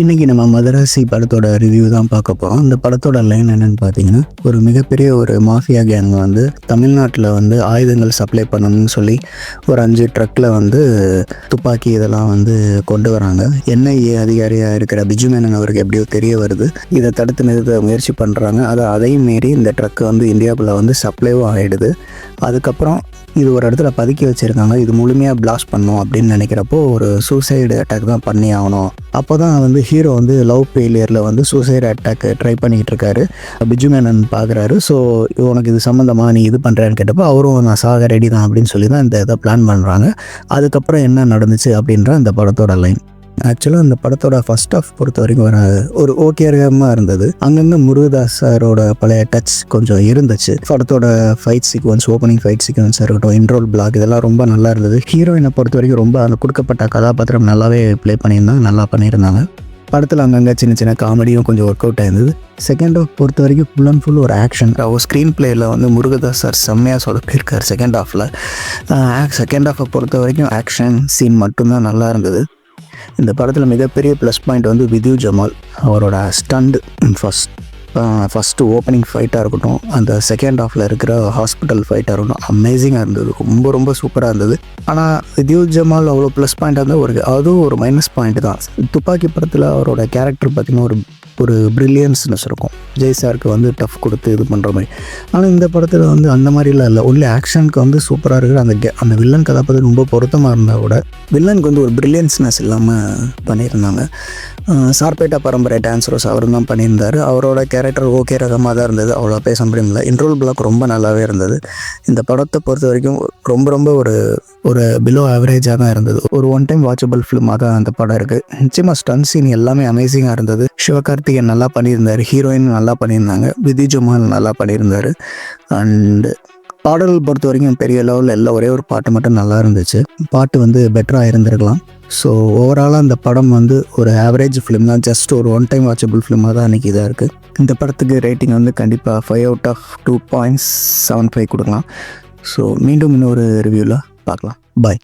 இன்றைக்கி நம்ம மதராசி படத்தோட ரிவ்யூ தான் பார்க்க போகிறோம். இந்த படத்தோட லைன் என்னென்னு பார்த்தீங்கன்னா, ஒரு மிகப்பெரிய ஒரு மாஃபியா கேங் வந்து தமிழ்நாட்டில் வந்து ஆயுதங்கள் சப்ளை பண்ணணும்னு சொல்லி ஒரு 5 ட்ரக்கில் வந்து துப்பாக்கி இதெல்லாம் வந்து கொண்டு வராங்க. என்ஐஏ அதிகாரியாக இருக்கிற பிஜு மேனன் அவருக்கு எப்படியோ தெரிய வருது. இதை தடுத்து நிறுத்த முயற்சி பண்ணுறாங்க. அதையும் மீறி இந்த ட்ரக்கு வந்து இந்தியாவுக்குள்ளே வந்து சப்ளைவும் ஆகிடுது. அதுக்கப்புறம் இது ஒரு இடத்துல பதுக்கி வச்சுருக்காங்க. இது முழுமையாக பிளாஸ்ட் பண்ணணும் அப்படின்னு நினைக்கிறப்போ ஒரு சூசைடு அட்டாக் தான் பண்ணி ஆகணும். அப்போ தான் வந்து ஹீரோ வந்து லவ் ஃபெயிலியரில் வந்து சூசைடு அட்டாக் ட்ரை பண்ணிக்கிட்டு இருக்காரு. பிஜு மேனன் பார்க்குறாரு. ஸோ உனக்கு இது சம்மந்தமாக நீ இது பண்ணுறேன்னு கேட்டப்போ அவரும் நான் சாக ரெடி தான் அப்படின்னு சொல்லி தான் இந்த இதை பிளான் பண்ணுறாங்க. அதுக்கப்புறம் என்ன நடந்துச்சு அப்படின்ற இந்த படத்தோட லைன். ஆக்சுவலாக அந்த படத்தோட ஃபர்ஸ்ட் ஆஃப் பொறுத்த வரைக்கும் ஒரு ஓகேரகமாக இருந்தது. அங்கங்கே முருகதாஸ் சாரோட பழைய டச் கொஞ்சம் இருந்துச்சு. படத்தோட ஃபைட் சீக்வன்ஸ், ஓப்பனிங் ஃபைட் சீக்வன்ஸாக இருக்கட்டும், இன்ட்ரோல் பிளாக் இதெல்லாம் ரொம்ப நல்லா இருந்தது. ஹீரோயினை பொறுத்த வரைக்கும் ரொம்ப அந்த கொடுக்கப்பட்ட கதாபாத்திரம் நல்லாவே ப்ளே பண்ணியிருந்தாங்க, நல்லா பண்ணியிருந்தாங்க. படத்தில் அங்கங்கே சின்ன சின்ன காமெடியும் கொஞ்சம் ஒர்க் அவுட் ஆயிருந்தது. செகண்ட் ஆஃப் பொறுத்த வரைக்கும் ஃபுல் அண்ட் ஃபுல் ஒரு ஆக்ஷன். ஒரு ஸ்க்ரீன் பிளேயில் வந்து முருகதாஸ் சார் செம்மையாக சொதப்பியிருக்கார் செகண்ட் ஹாஃபில். செகண்ட் ஹாஃபை பொறுத்த வரைக்கும் ஆக்ஷன் சீன் மட்டும்தான் நல்லா இருந்தது. இந்த படத்தில் மிகப்பெரிய ப்ளஸ் பாயிண்ட் வந்து வித்யூ ஜமால் அவரோட ஸ்டண்ட். ஃபஸ்ட்டு ஓப்பனிங் ஃபைட்டாக இருக்கட்டும், அந்த செகண்ட் ஹாஃபில் இருக்கிற ஹாஸ்பிட்டல் ஃபைட்டாக இருக்கட்டும், அமேசிங்காக இருந்தது. ரொம்ப ரொம்ப சூப்பராக இருந்தது. ஆனால் வித்யூ ஜமால் அவ்வளோ ப்ளஸ் பாயிண்ட்டாக இருந்தால் அதுவும் ஒரு மைனஸ் பாயிண்ட் தான். துப்பாக்கி படத்தில் அவரோட கேரக்டர் பார்த்திங்கன்னா ஒரு ப்ரில்லியன்ஸ்னஸ் இருக்கும். விஜய் சாருக்கு வந்து டஃப் கொடுத்து இது பண்ணுற மாதிரி. ஆனால் இந்த படத்தில் வந்து அந்த மாதிரிலாம் இல்லை. ஒன்லி ஆக்ஷனுக்கு வந்து சூப்பராக இருக்கிற அந்த வில்லன் கதாபாத்திரம் ரொம்ப பொருத்தமாக இருந்தால் கூட வில்லனுக்கு வந்து ஒரு ப்ரில்லியன்ஸ்னஸ் இல்லாமல் பண்ணியிருந்தாங்க. சார்பேட்டா பரம்பரை டான்ஸரோஸ் அவரும் தான் பண்ணியிருந்தார். அவரோட கேரக்டர் ஓகே ரகமாக தான் இருந்தது. அவ்வளோ பேச முடியல. இன்ட்ரோல் பிளாக் ரொம்ப நல்லாவே இருந்தது. இந்த படத்தை பொறுத்த வரைக்கும் ரொம்ப ரொம்ப ஒரு பிலோ ஆவரேஜாக தான் இருந்தது. ஒரு ஒன் டைம் வாட்சபிள் ஃபிலிமாக தான் அந்த படம் இருக்குது. நிச்சயமாக ஸ்டன் சீன் எல்லாமே அமேசிங்காக இருந்தது. சிவகார்த்திகேயன் நல்லா பண்ணியிருந்தார், ஹீரோயின் நல்லா பண்ணியிருந்தாங்க, வித்யூ ஜமால் நல்லா பண்ணியிருந்தார். அண்டு பாடல் பொறுத்த வரைக்கும் பெரிய லெவலில் எல்லாம் ஒரே ஒரு பாட்டு மட்டும் நல்லா இருந்துச்சு. பாட்டு வந்து பெட்டராக இருந்திருக்கலாம். ஸோ ஓவராலாக அந்த படம் வந்து ஒரு ஆவரேஜ் ஃபிலிம் தான். ஜஸ்ட் ஒரு ஒன் டைம் வாட்சபிள் ஃபிலிமாக தான் அன்றைக்கி இதாக இருக்குது. இந்த படத்துக்கு ரேட்டிங் வந்து கண்டிப்பாக 5/2 2.75 கொடுக்கலாம். ஸோ மீண்டும் இன்னொரு ரிவ்யூவில் பார்க்கலாம். பாய்.